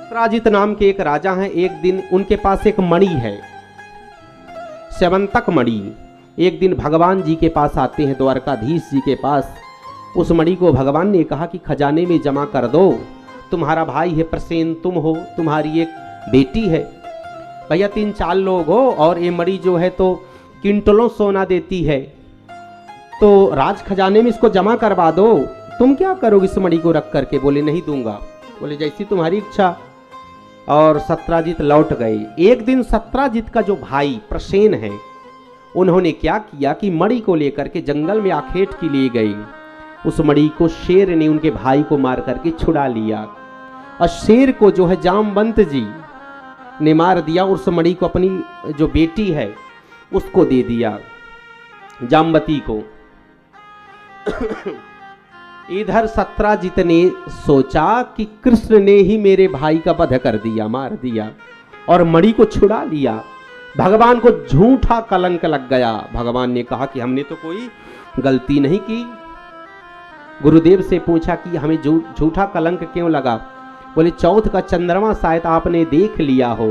सत्राजित नाम के एक राजा हैं। एक दिन उनके पास एक मणि है, स्यवंतक मणि। एक दिन भगवान जी के पास आते हैं, द्वारकाधीश जी के पास। उस मणि को भगवान ने कहा कि खजाने में जमा कर दो, तुम्हारा भाई है प्रसेन, तुम हो, तुम्हारी एक बेटी है, भैया 3-4 लोग हो, और ये मणि जो है तो क्विंटलों सोना देती है, तो राज खजाने में इसको जमा करवा दो। तुम क्या करोगे इस मणि को रख करके? बोले नहीं दूंगा। बोले जैसी तुम्हारी इच्छा। और सत्राजित लौट गए। एक दिन सत्राजित का जो भाई प्रसेन है, उन्होंने क्या किया कि मणि को लेकर के जंगल में आखेट के लिए गए। उस मणि को शेर ने उनके भाई को मार करके छुड़ा लिया, और शेर को जो है जामवंत जी ने मार दिया। उस मणि को अपनी जो बेटी है उसको दे दिया, जामवती को। इधर सत्राजित ने सोचा कि कृष्ण ने ही मेरे भाई का वध कर दिया, मार दिया, और मणि को छुड़ा लिया। भगवान को झूठा कलंक लग गया। भगवान ने कहा कि हमने तो कोई गलती नहीं की। गुरुदेव से पूछा कि हमें झूठा कलंक क्यों लगा? बोले चौथ का चंद्रमा शायद आपने देख लिया हो।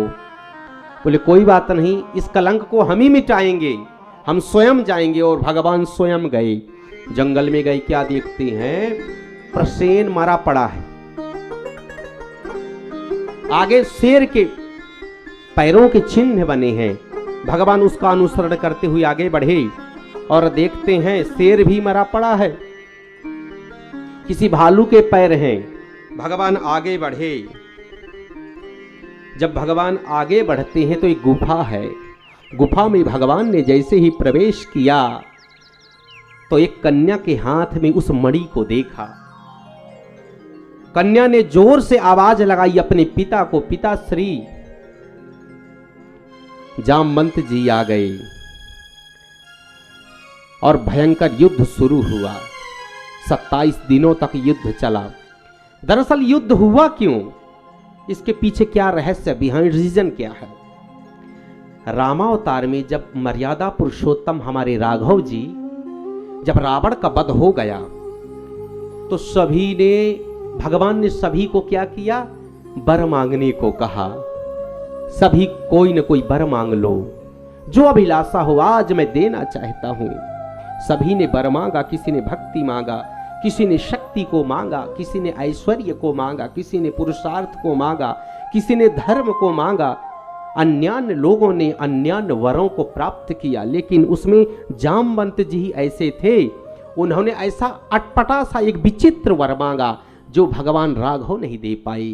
बोले कोई बात नहीं, इस कलंक को हम ही मिटाएंगे, हम स्वयं जाएंगे। और भगवान स्वयं गए, जंगल में गए। क्या देखते हैं? प्रसेन मरा पड़ा है, आगे शेर के पैरों के चिन्ह बने हैं। भगवान उसका अनुसरण करते हुए आगे बढ़े और देखते हैं शेर भी मरा पड़ा है, किसी भालू के पैर हैं। भगवान आगे बढ़े। जब भगवान आगे बढ़ते हैं तो एक गुफा है। गुफा में भगवान ने जैसे ही प्रवेश किया तो एक कन्या के हाथ में उस मणि को देखा। कन्या ने जोर से आवाज लगाई अपने पिता को, पिताश्री। जामवंत जी आ गए और भयंकर युद्ध शुरू हुआ। 27 दिनों तक युद्ध चला। दरअसल युद्ध हुआ क्यों, इसके पीछे क्या रहस्य, बिहाइंड रीजन क्या है? रामावतार में जब मर्यादा पुरुषोत्तम हमारे राघव जी, जब रावण का वध हो गया तो सभी ने, भगवान ने सभी को क्या किया? वर मांगने को कहा। सभी कोई न कोई वर मांग लो, जो अभिलाषा हो आज मैं देना चाहता हूं। सभी ने वर मांगा। किसी ने भक्ति मांगा, किसी ने शक्ति को मांगा, किसी ने ऐश्वर्य को मांगा, किसी ने पुरुषार्थ को मांगा, किसी ने धर्म को मांगा। अन्यान्य लोगों ने अन्यान्य वरों को प्राप्त किया, लेकिन उसमें जामवंत जी ऐसे थे, उन्होंने ऐसा अटपटा सा एक विचित्र वर मांगा जो भगवान राघव नहीं दे पाए।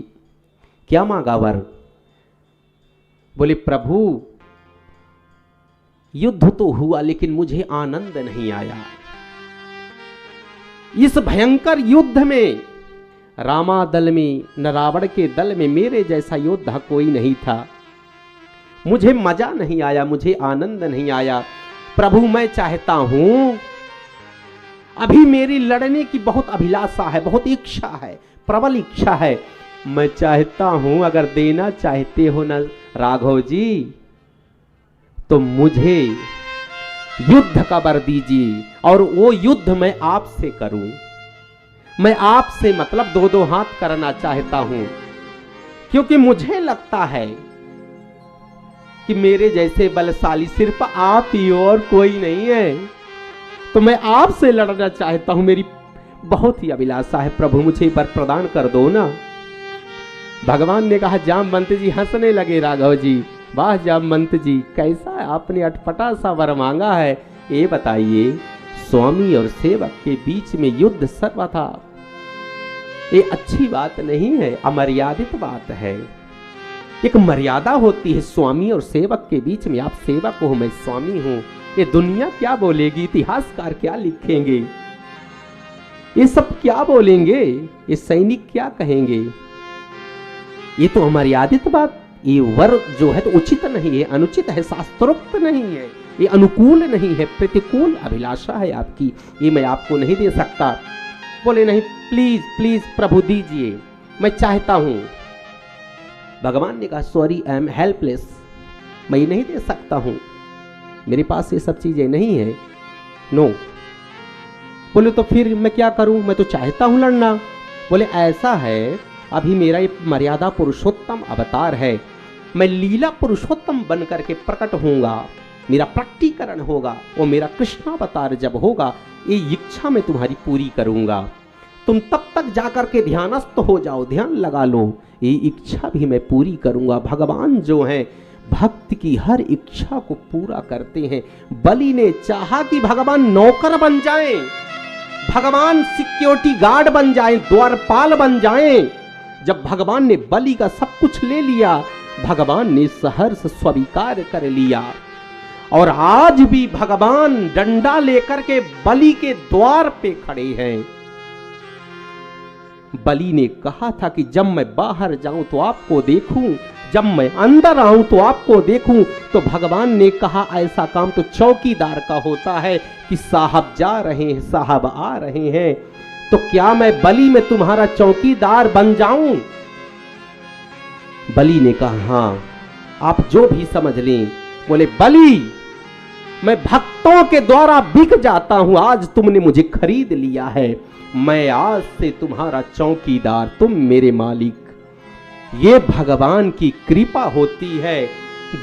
क्या मांगा वर? बोले प्रभु युद्ध तो हुआ लेकिन मुझे आनंद नहीं आया। इस भयंकर युद्ध में रामा दल में न रावण के दल में मेरे जैसा योद्धा कोई नहीं था। मुझे मजा नहीं आया, मुझे आनंद नहीं आया। प्रभु मैं चाहता हूं, अभी मेरी लड़ने की बहुत अभिलाषा है, बहुत इच्छा है, प्रबल इच्छा है। मैं चाहता हूं अगर देना चाहते हो ना राघव जी, तो मुझे युद्ध का वर दीजिए, और वो युद्ध मैं आपसे करूं। मैं आपसे मतलब 2-2 हाथ करना चाहता हूं, क्योंकि मुझे लगता है कि मेरे जैसे बलशाली सिर्फ आप ही हो और कोई नहीं है। तो मैं आपसे लड़ना चाहता हूं, मेरी बहुत ही अभिलाषा है। प्रभु मुझे वर प्रदान कर दो ना। भगवान ने कहा। जामवंत जी हंसने लगे। राघव जी, वाह जामवंत जी, कैसा आपने अटपटा सा वर मांगा है। ये बताइए, स्वामी और सेवक के बीच में युद्ध सर्वथा ये अच्छी बात नहीं है, अमर्यादित बात है। एक मर्यादा होती है स्वामी और सेवक के बीच में। आप सेवक हो, मैं स्वामी हूं। ये दुनिया क्या बोलेगी, इतिहासकार क्या लिखेंगे, ये सब क्या बोलेंगे, ये सैनिक क्या कहेंगे? ये तो अमर्यादित बात, ये वर जो है तो उचित नहीं है, अनुचित है, शास्त्रोक्त नहीं है, ये अनुकूल नहीं है, प्रतिकूल अभिलाषा है आपकी, ये मैं आपको नहीं दे सकता। बोले नहीं, प्लीज प्लीज प्रभु दीजिए, मैं चाहता हूं। भगवान ने कहा सॉरी आई एम हेल्पलेस, मैं ये नहीं दे सकता हूं, मेरे पास ये सब चीजें नहीं है, नो। बोले तो फिर मैं क्या करूं, मैं तो चाहता हूं लड़ना। बोले ऐसा है अभी मेरा ये मर्यादा पुरुषोत्तम अवतार है, मैं लीला पुरुषोत्तम बन करके प्रकट होऊंगा, मेरा प्रकटीकरण होगा, वो मेरा कृष्णावतार जब होगा, ये इच्छा मैं तुम्हारी पूरी करूंगा। तुम तब तक जाकर के ध्यानस्थ हो जाओ, ध्यान लगा लो, ये इच्छा भी मैं पूरी करूंगा। भगवान जो हैं भक्त की हर इच्छा को पूरा करते हैं। बलि ने चाहा कि भगवान नौकर बन जाएं, भगवान सिक्योरिटी गार्ड बन जाएं, द्वारपाल बन जाएं। जब भगवान ने बलि का सब कुछ ले लिया, भगवान ने सहर्ष स्वीकार कर लिया। और आज भी भगवान डंडा लेकर के बलि के द्वार पे खड़े हैं। बलि ने कहा था कि जब मैं बाहर जाऊं तो आपको देखूं, जब मैं अंदर आऊं तो आपको देखूं। तो भगवान ने कहा ऐसा काम तो चौकीदार का होता है कि साहब जा रहे हैं, साहब आ रहे हैं, तो क्या मैं बलि में तुम्हारा चौकीदार बन जाऊं? बलि ने कहा हां, आप जो भी समझ लें। बोले बलि, मैं भक्तों के द्वारा बिक जाता हूं, आज तुमने मुझे खरीद लिया है, मैं आज से तुम्हारा चौकीदार, तुम मेरे मालिक। ये भगवान की कृपा होती है।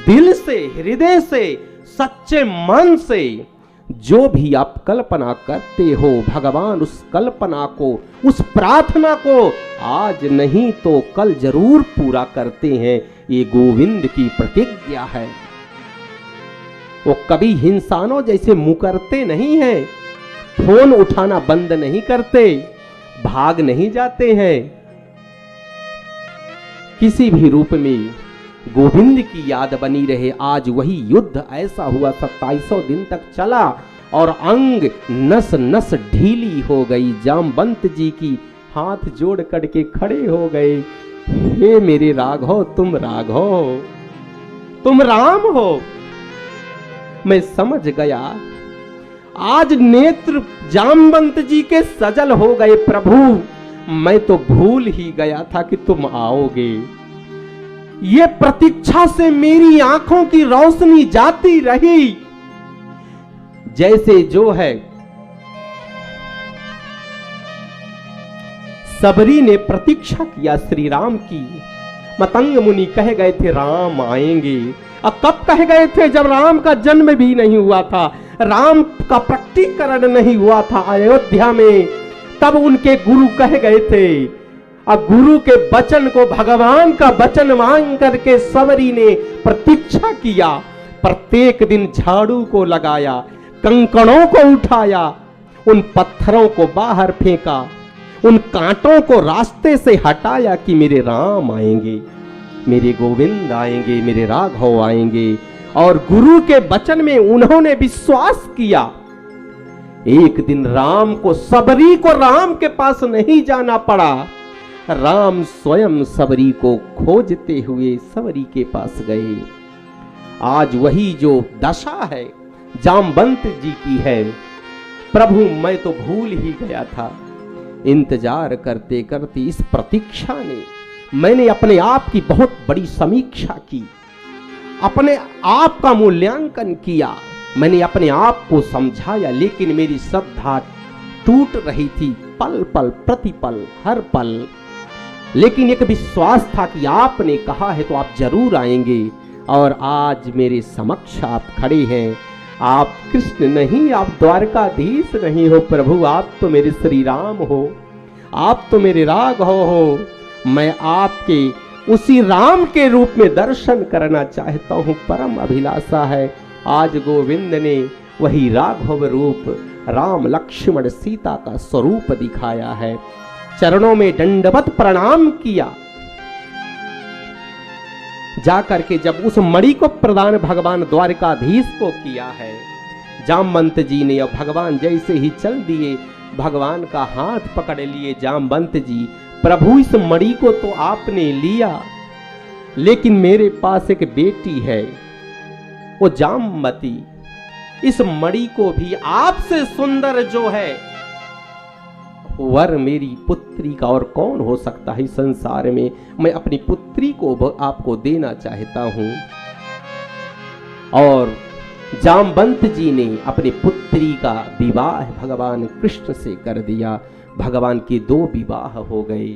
दिल से, हृदय से, सच्चे मन से जो भी आप कल्पना करते हो, भगवान उस कल्पना को, उस प्रार्थना को आज नहीं तो कल जरूर पूरा करते हैं। ये गोविंद की प्रतिज्ञा है। वो कभी इंसानों जैसे मुकरते नहीं हैं, फोन उठाना बंद नहीं करते, भाग नहीं जाते हैं। किसी भी रूप में गोविंद की याद बनी रहे। आज वही युद्ध ऐसा हुआ, 2700 दिन तक चला और अंग नस नस ढीली हो गई। जामवंत जी की हाथ जोड़ करके खड़े हो गए, हे मेरे राघव, तुम राघव, तुम राम हो। मैं समझ गया, आज नेत्र जामवंत जी के सजल हो गए। प्रभु, मैं तो भूल ही गया था कि तुम आओगे। ये प्रतीक्षा से मेरी आंखों की रोशनी जाती रही। जैसे जो है सबरी ने प्रतीक्षा किया श्री राम की। मतंग मुनि कह गए थे राम आएंगे। अब कब कह गए थे? जब राम का जन्म भी नहीं हुआ था, राम का प्रकटीकरण नहीं हुआ था अयोध्या में, तब उनके गुरु कह गए थे। अब गुरु के वचन को, भगवान का वचन मांग करके सबरी ने प्रतीक्षा किया। प्रत्येक दिन झाड़ू को लगाया, कंकड़ों को उठाया, उन पत्थरों को बाहर फेंका, उन कांटों को रास्ते से हटाया कि मेरे राम आएंगे, मेरे गोविंद आएंगे, मेरे राघव आएंगे। और गुरु के वचन में उन्होंने विश्वास किया। एक दिन राम को, सबरी को राम के पास नहीं जाना पड़ा। राम स्वयं सबरी को खोजते हुए सबरी के पास गए। आज वही जो दशा है जामवंत जी की है। प्रभु, मैं तो भूल ही गया था। इंतजार करते करते इस प्रतीक्षा ने, मैंने अपने आप की बहुत बड़ी समीक्षा की, अपने आप का मूल्यांकन किया, मैंने अपने आप को समझाया, लेकिन मेरी श्रद्धा टूट रही थी पल पल, प्रतिपल, हर पल। लेकिन एक विश्वास था कि आपने कहा है तो आप जरूर आएंगे। और आज मेरे समक्ष आप खड़े हैं। आप कृष्ण नहीं, आप द्वारकाधीश नहीं हो प्रभु, आप तो मेरे श्री राम हो, आप तो मेरे राघव हो। मैं आपके उसी राम के रूप में दर्शन करना चाहता हूँ, परम अभिलाषा है। आज गोविंद ने वही राघव रूप, राम लक्ष्मण सीता का स्वरूप दिखाया है। चरणों में दंडवत प्रणाम किया। जाकर के जब उस मणि को प्रदान भगवान द्वारकाधीश को किया है, जामवंत जी ने, और भगवान जैसे ही चल दिए, भगवान का हाथ पकड़ लिए जामवंत जी। प्रभु, इस मणि को तो आपने लिया, लेकिन मेरे पास एक बेटी है, वो जामवती। इस मणि को भी आपसे सुंदर जो है वर मेरी पुत्री का और कौन हो सकता है संसार में। मैं अपनी पुत्री को आपको देना चाहता हूं। और जामवंत जी ने अपनी पुत्री का विवाह भगवान कृष्ण से कर दिया। भगवान के 2 विवाह हो गए।